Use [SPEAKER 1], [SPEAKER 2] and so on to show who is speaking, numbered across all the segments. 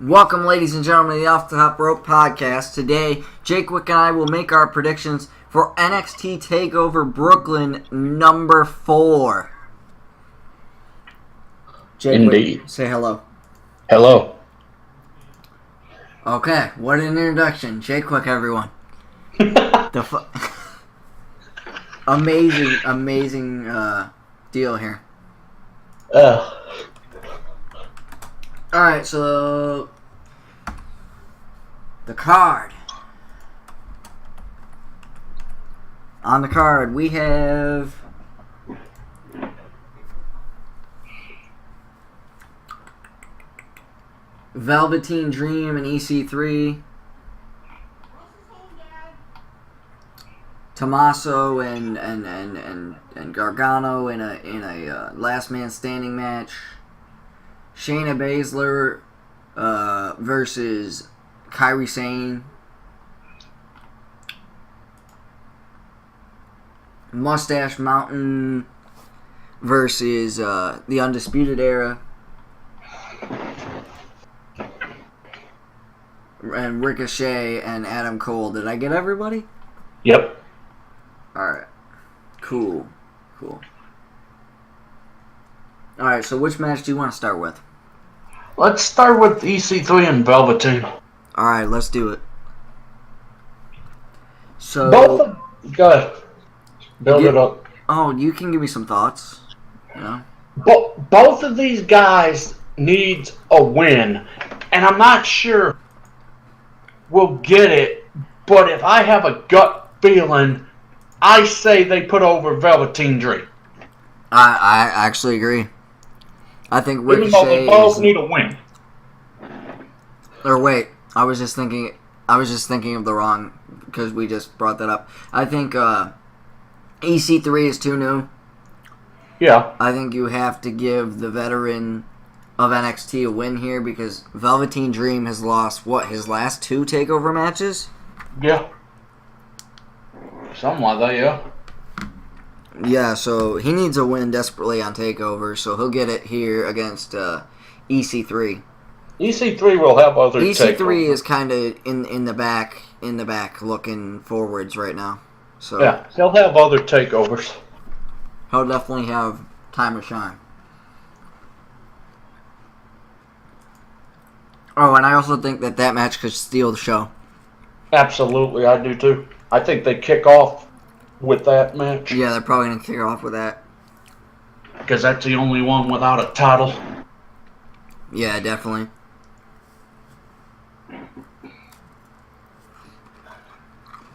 [SPEAKER 1] Welcome, ladies and gentlemen, to the Off the Top Rope podcast. Today, Jquick and I will make our predictions for NXT Takeover Brooklyn number 4.
[SPEAKER 2] Indeed.
[SPEAKER 1] Say hello.
[SPEAKER 2] Hello.
[SPEAKER 1] Okay, what an introduction. Jquick, everyone. Amazing deal here. Alright, so the card. On the card, we have Velveteen Dream and EC3, Tommaso and Gargano in a last man standing match. Shayna Baszler versus Kairi Sane. Mustache Mountain versus the Undisputed Era. And Ricochet and Adam Cole. Did I get everybody?
[SPEAKER 2] Yep.
[SPEAKER 1] Alright. Cool. Alright, so which match do you want to start with?
[SPEAKER 2] Let's start with EC3 and Velveteen.
[SPEAKER 1] Alright, let's do it. So
[SPEAKER 2] Go ahead. Build it up.
[SPEAKER 1] Oh, you can give me some thoughts. Yeah.
[SPEAKER 2] Both of these guys need a win, and I'm not sure we'll get it, but if I have a gut feeling, I say they put over Velveteen Dream.
[SPEAKER 1] I actually agree. I think Ricochet.
[SPEAKER 2] Even though they both need a win.
[SPEAKER 1] Or wait, I was just thinking of the wrong, because we just brought that up. I think EC3 is too new.
[SPEAKER 2] Yeah.
[SPEAKER 1] I think you have to give the veteran of NXT a win here, because Velveteen Dream has lost, his last 2 TakeOver matches?
[SPEAKER 2] Yeah. Something like that, yeah.
[SPEAKER 1] Yeah, so he needs a win desperately on TakeOver, so he'll get it here against EC3.
[SPEAKER 2] EC3 will have other
[SPEAKER 1] EC3
[SPEAKER 2] takeovers.
[SPEAKER 1] is kind of in the back, looking forwards right now. So
[SPEAKER 2] yeah, he'll have other takeovers.
[SPEAKER 1] He'll definitely have time to shine. Oh, and I also think that match could steal the show.
[SPEAKER 2] Absolutely, I do too. I think they kick off with that match.
[SPEAKER 1] Yeah, they're probably going to kick off with that.
[SPEAKER 2] Because that's the only one without a title.
[SPEAKER 1] Yeah, definitely.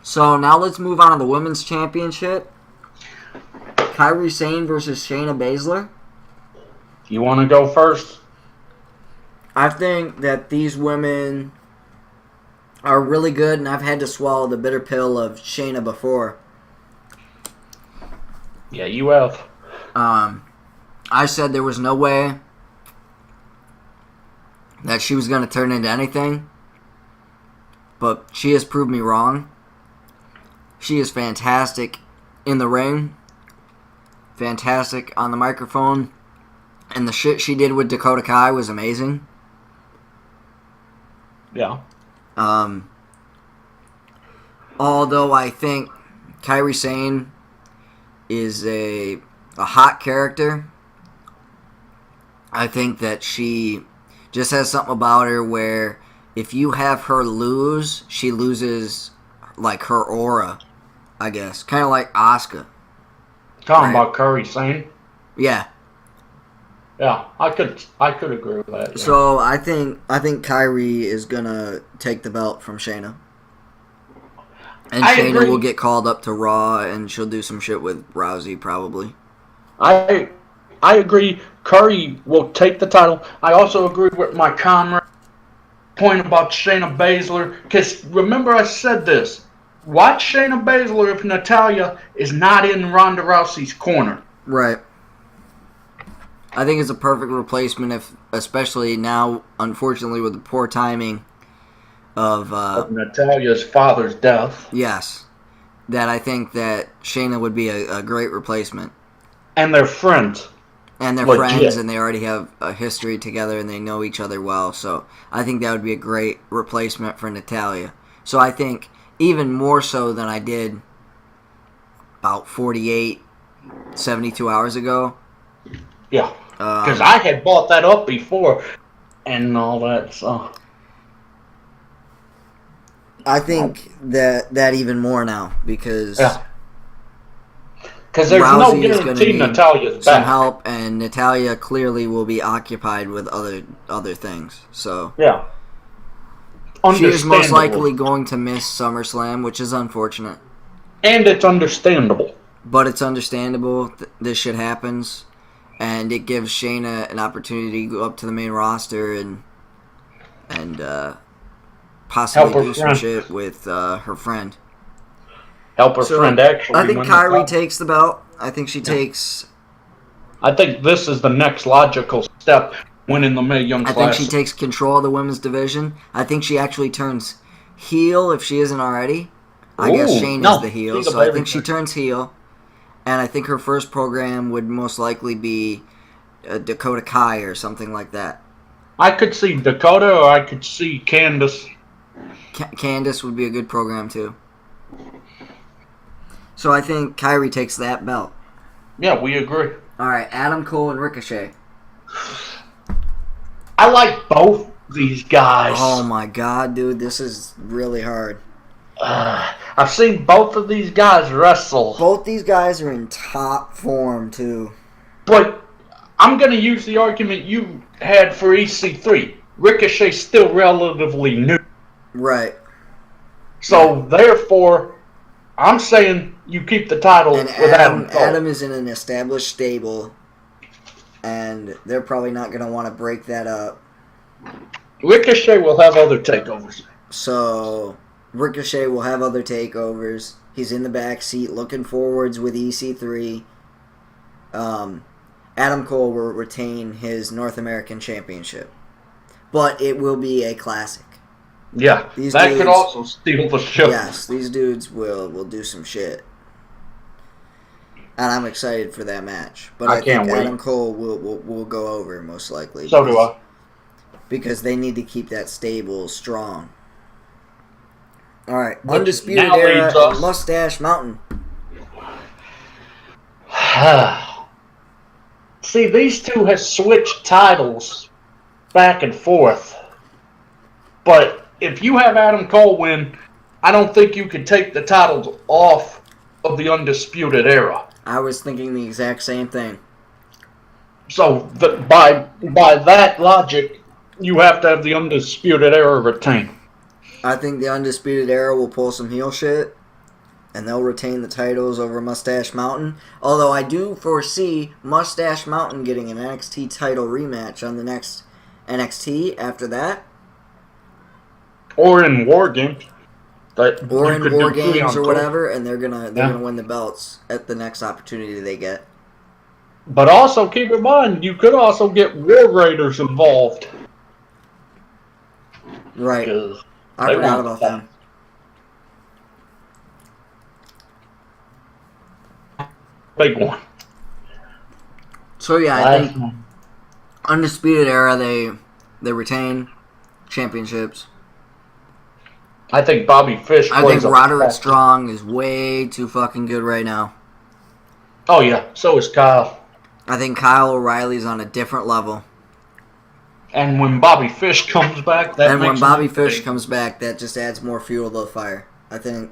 [SPEAKER 1] So now let's move on to the Women's Championship. Kairi Sane versus Shayna Baszler.
[SPEAKER 2] You want to go first?
[SPEAKER 1] I think that these women are really good, and I've had to swallow the bitter pill of Shayna before.
[SPEAKER 2] Yeah, you have.
[SPEAKER 1] I said there was no way that she was going to turn into anything, but she has proved me wrong. She is fantastic in the ring, fantastic on the microphone, and the shit she did with Dakota Kai was amazing.
[SPEAKER 2] Yeah.
[SPEAKER 1] Although I think Kairi Sane is a hot character, I think that she just has something about her where if you have her lose, she loses like her aura, I guess. Kind of like Asuka.
[SPEAKER 2] Talking about Kairi Sane?
[SPEAKER 1] Yeah.
[SPEAKER 2] Yeah, I could agree with that. Yeah.
[SPEAKER 1] So I think Kairi is gonna take the belt from Shayna. And Shayna will get called up to Raw, and she'll do some shit with Rousey, probably.
[SPEAKER 2] I agree. Curry will take the title. I also agree with my comrade point about Shayna Baszler. Because remember I said this. Watch Shayna Baszler if Natalya is not in Ronda Rousey's corner.
[SPEAKER 1] Right. I think it's a perfect replacement, especially now, unfortunately, with the poor timing of
[SPEAKER 2] Natalya's father's death.
[SPEAKER 1] Yes. That I think that Shayna would be a great replacement.
[SPEAKER 2] And they're friends.
[SPEAKER 1] And they're
[SPEAKER 2] legit.
[SPEAKER 1] friends, and they already have a history together, and they know each other well. So I think that would be a great replacement for Natalya. So I think even more so than I did about 48, 72 hours ago.
[SPEAKER 2] Yeah, because I had bought that up before and all that. So
[SPEAKER 1] I think that even more now because
[SPEAKER 2] because there's
[SPEAKER 1] Rousey
[SPEAKER 2] no guarantee Natalya's
[SPEAKER 1] some
[SPEAKER 2] back.
[SPEAKER 1] help, and Natalya clearly will be occupied with other things. So
[SPEAKER 2] Yeah,
[SPEAKER 1] she is most likely going to miss SummerSlam, which is unfortunate.
[SPEAKER 2] And it's understandable.
[SPEAKER 1] But it's understandable. This shit happens, and it gives Shayna an opportunity to go up to the main roster and possibly do some shit with her friend.
[SPEAKER 2] Help her friend, actually.
[SPEAKER 1] I think Kairi takes the belt. I think she takes...
[SPEAKER 2] I think this is the next logical step, winning the Mae Young Classic.
[SPEAKER 1] I think she takes control of the women's division. I think she actually turns heel if she isn't already. I guess Shayna's the heel, so I think she turns heel. And I think her first program would most likely be Dakota Kai or something like that.
[SPEAKER 2] I could see Dakota, or I could see Candice.
[SPEAKER 1] Candice would be a good program, too. So I think Kairi takes that belt.
[SPEAKER 2] Yeah, we agree.
[SPEAKER 1] All right, Adam Cole and Ricochet.
[SPEAKER 2] I like both these guys.
[SPEAKER 1] Oh, my God, dude. This is really hard.
[SPEAKER 2] I've seen both of these guys wrestle.
[SPEAKER 1] Both these guys are in top form, too.
[SPEAKER 2] But I'm going to use the argument you had for EC3. Ricochet's still relatively new.
[SPEAKER 1] Right.
[SPEAKER 2] So, therefore, I'm saying you keep the title with Adam Cole.
[SPEAKER 1] Adam is in an established stable, and they're probably not going to want to break that up.
[SPEAKER 2] Ricochet will have other takeovers.
[SPEAKER 1] So... Ricochet will have other takeovers. He's in the back seat looking forwards with EC3. Adam Cole will retain his North American Championship. But it will be a classic.
[SPEAKER 2] Yeah, that could also steal the show.
[SPEAKER 1] Yes, these dudes will do some shit. And I'm excited for that match. But I think Adam Cole will go over, most likely.
[SPEAKER 2] So do I.
[SPEAKER 1] Because they need to keep that stable strong. All right, Undisputed Era and Mustache Mountain.
[SPEAKER 2] See, these two have switched titles back and forth. But if you have Adam Cole win, I don't think you could take the titles off of the Undisputed Era.
[SPEAKER 1] I was thinking the exact same thing.
[SPEAKER 2] So by that logic, you have to have the Undisputed Era retained.
[SPEAKER 1] I think the Undisputed Era will pull some heel shit, and they'll retain the titles over Mustache Mountain. Although I do foresee Mustache Mountain getting an NXT title rematch on the next NXT after that.
[SPEAKER 2] Or in War Games.
[SPEAKER 1] Or in War Games or whatever, and they're gonna win the belts at the next opportunity they get.
[SPEAKER 2] But also keep in mind, you could also get War Raiders involved.
[SPEAKER 1] Right. I forgot about them.
[SPEAKER 2] Big one.
[SPEAKER 1] So yeah, I think Undisputed Era they retain championships.
[SPEAKER 2] I think Bobby Fish.
[SPEAKER 1] I think Roderick Strong is way too fucking good right now.
[SPEAKER 2] Oh yeah, so is Kyle.
[SPEAKER 1] I think Kyle O'Reilly's on a different level.
[SPEAKER 2] And when Bobby Fish comes back,
[SPEAKER 1] that just adds more fuel to the fire. I think.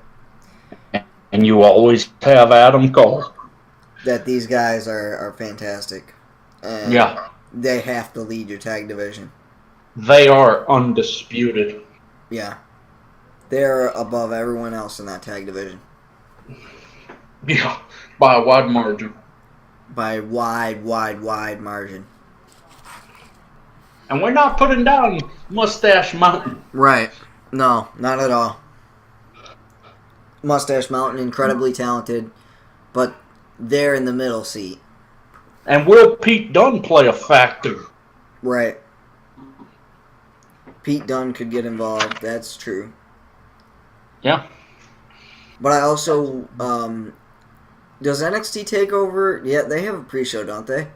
[SPEAKER 2] And you always have Adam Cole.
[SPEAKER 1] That these guys are fantastic. And they have to lead your tag division.
[SPEAKER 2] They are undisputed.
[SPEAKER 1] Yeah. They're above everyone else in that tag division.
[SPEAKER 2] Yeah, by a wide margin.
[SPEAKER 1] By a wide margin.
[SPEAKER 2] And we're not putting down Mustache Mountain.
[SPEAKER 1] Right. No, not at all. Mustache Mountain, incredibly talented, but they're in the middle seat.
[SPEAKER 2] And will Pete Dunne play a factor?
[SPEAKER 1] Right. Pete Dunne could get involved. That's true.
[SPEAKER 2] Yeah.
[SPEAKER 1] But I also, does NXT Takeover, they have a pre-show, don't they?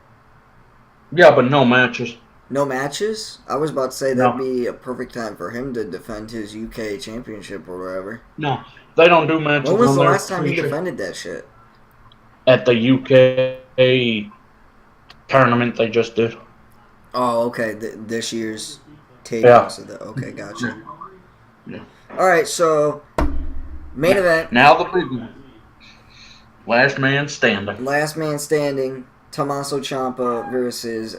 [SPEAKER 2] Yeah, but no matches.
[SPEAKER 1] No matches? I was about to say
[SPEAKER 2] No.
[SPEAKER 1] that'd be a perfect time for him to defend his UK championship or whatever.
[SPEAKER 2] No, they don't do matches
[SPEAKER 1] When was
[SPEAKER 2] on
[SPEAKER 1] the
[SPEAKER 2] their
[SPEAKER 1] last time he defended that shit?
[SPEAKER 2] At the UK tournament they just did.
[SPEAKER 1] Oh, okay. This year's tapings
[SPEAKER 2] Yeah.
[SPEAKER 1] of the. Okay, gotcha.
[SPEAKER 2] Yeah.
[SPEAKER 1] All right, so main event.
[SPEAKER 2] Now the big one. Last man standing.
[SPEAKER 1] Last man standing. Tommaso Ciampa versus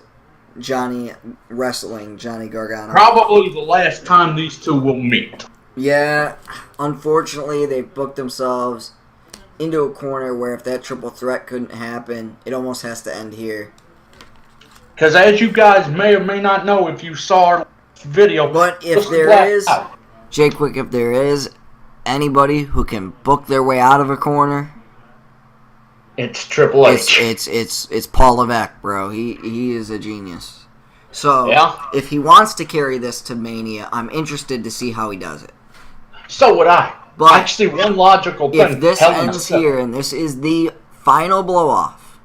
[SPEAKER 1] Johnny Gargano.
[SPEAKER 2] Probably the last time these two will meet.
[SPEAKER 1] Yeah, unfortunately, they booked themselves into a corner where if that triple threat couldn't happen, it almost has to end here.
[SPEAKER 2] Because as you guys may or may not know if you saw our video,
[SPEAKER 1] but if there is, Jquick, if there is anybody who can book their way out of a corner,
[SPEAKER 2] it's Triple H.
[SPEAKER 1] It's Paul Levesque, bro. He is a genius. So
[SPEAKER 2] yeah.
[SPEAKER 1] If he wants to carry this to Mania, I'm interested to see how he does it.
[SPEAKER 2] So would I.
[SPEAKER 1] But
[SPEAKER 2] actually, one logical thing.
[SPEAKER 1] If this ends here and this is the final blow off,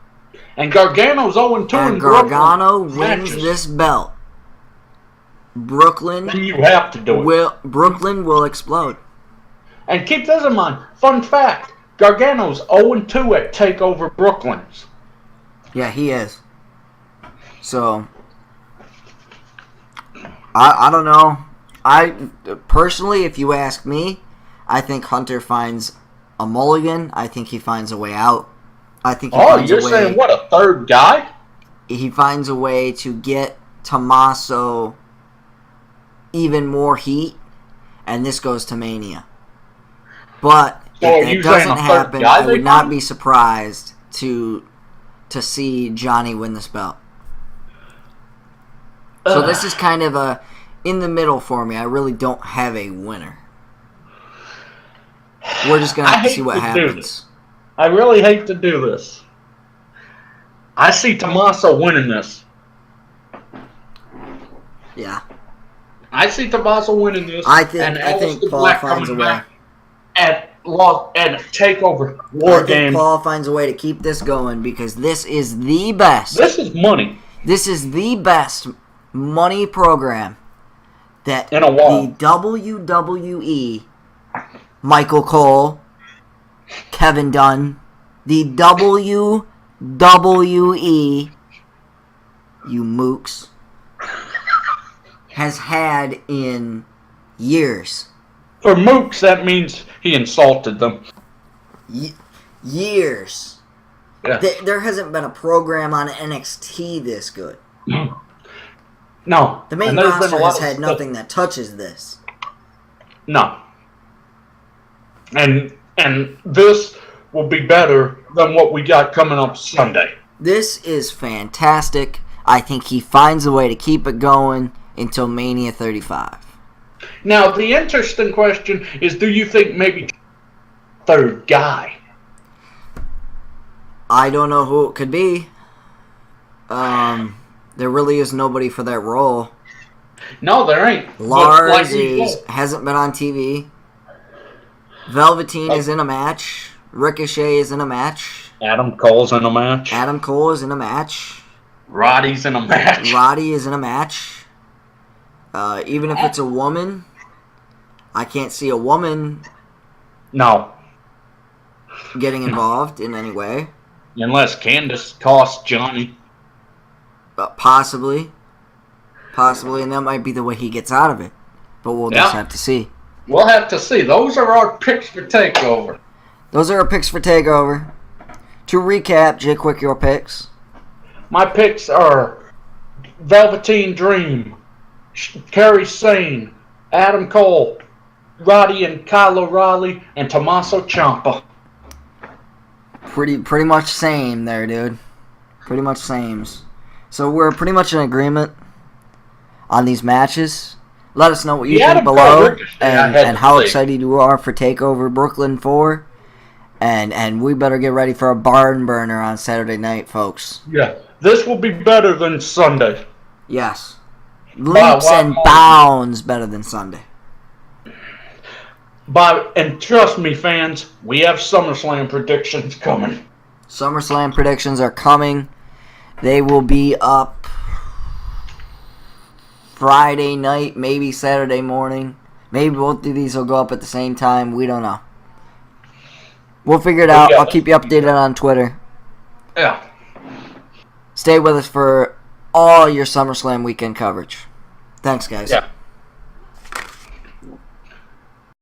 [SPEAKER 2] and Gargano's 0-2
[SPEAKER 1] and Gargano wins this belt, Brooklyn,
[SPEAKER 2] then you have to do it.
[SPEAKER 1] Brooklyn will explode.
[SPEAKER 2] And keep this in mind. Fun fact: Gargano's 0-2 at Takeover Brooklyn.
[SPEAKER 1] Yeah, he is. So I don't know. I personally, if you ask me, I think Hunter finds a mulligan. I think he finds a way out. I think he finds
[SPEAKER 2] you're
[SPEAKER 1] a way,
[SPEAKER 2] saying what, a third guy?
[SPEAKER 1] He finds a way to get Tommaso even more heat, and this goes to Mania. But if that doesn't happen, I would not be surprised to see Johnny win this belt. So this is kind of a in the middle for me. I really don't have a winner. We're just going to have to see what happens.
[SPEAKER 2] I really hate to do this. I see Tommaso winning this.
[SPEAKER 1] Yeah.
[SPEAKER 2] I see Tommaso winning this.
[SPEAKER 1] I think Paul finds a way.
[SPEAKER 2] At Takeover War Games. I think
[SPEAKER 1] Paul finds a way to keep this going because this is the best.
[SPEAKER 2] This is money.
[SPEAKER 1] This is the best money program that
[SPEAKER 2] in a while.
[SPEAKER 1] The WWE, Michael Cole, Kevin Dunn, the WWE, you mooks, has had in years.
[SPEAKER 2] For mooks, that means he insulted them.
[SPEAKER 1] Years.
[SPEAKER 2] Yeah.
[SPEAKER 1] There hasn't been a program on NXT this good.
[SPEAKER 2] No.
[SPEAKER 1] The main roster has had nothing that touches this.
[SPEAKER 2] No. And this will be better than what we got coming up Sunday.
[SPEAKER 1] This is fantastic. I think he finds a way to keep it going until Mania 35.
[SPEAKER 2] Now, the interesting question is, do you think maybe third guy?
[SPEAKER 1] I don't know who it could be. There really is nobody for that role.
[SPEAKER 2] No, there ain't.
[SPEAKER 1] Lars hasn't been on TV. Velveteen is in a match. Ricochet is in a match.
[SPEAKER 2] Adam Cole's in a match.
[SPEAKER 1] Adam Cole is in a match.
[SPEAKER 2] Roddy's in a match.
[SPEAKER 1] Roddy is in a match. Even if it's a woman, I can't see a woman getting involved in any way.
[SPEAKER 2] Unless Candice costs Johnny.
[SPEAKER 1] Possibly, and that might be the way he gets out of it. But we'll just have to see.
[SPEAKER 2] We'll have to see. Those are our picks for TakeOver. To
[SPEAKER 1] recap, Jquick, your picks.
[SPEAKER 2] My picks are Velveteen Dream, Kairi Sane, Adam Cole, Roddy and Kyle O'Reilly, and Tommaso Ciampa.
[SPEAKER 1] Pretty much same there, dude. Pretty much sames. So we're pretty much in agreement on these matches. Let us know what you think below and how excited you are for TakeOver Brooklyn IV. And we better get ready for a barn burner on Saturday night, folks.
[SPEAKER 2] Yeah, this will be better than Sunday.
[SPEAKER 1] Yes. Leaps and bounds better than Sunday.
[SPEAKER 2] And trust me, fans, we have SummerSlam predictions coming.
[SPEAKER 1] SummerSlam predictions are coming. They will be up Friday night, maybe Saturday morning. Maybe both of these will go up at the same time. We don't know. We'll figure it out.
[SPEAKER 2] Yeah.
[SPEAKER 1] I'll keep you updated on Twitter.
[SPEAKER 2] Yeah.
[SPEAKER 1] Stay with us for all your SummerSlam weekend coverage. Thanks, guys.
[SPEAKER 2] Yeah.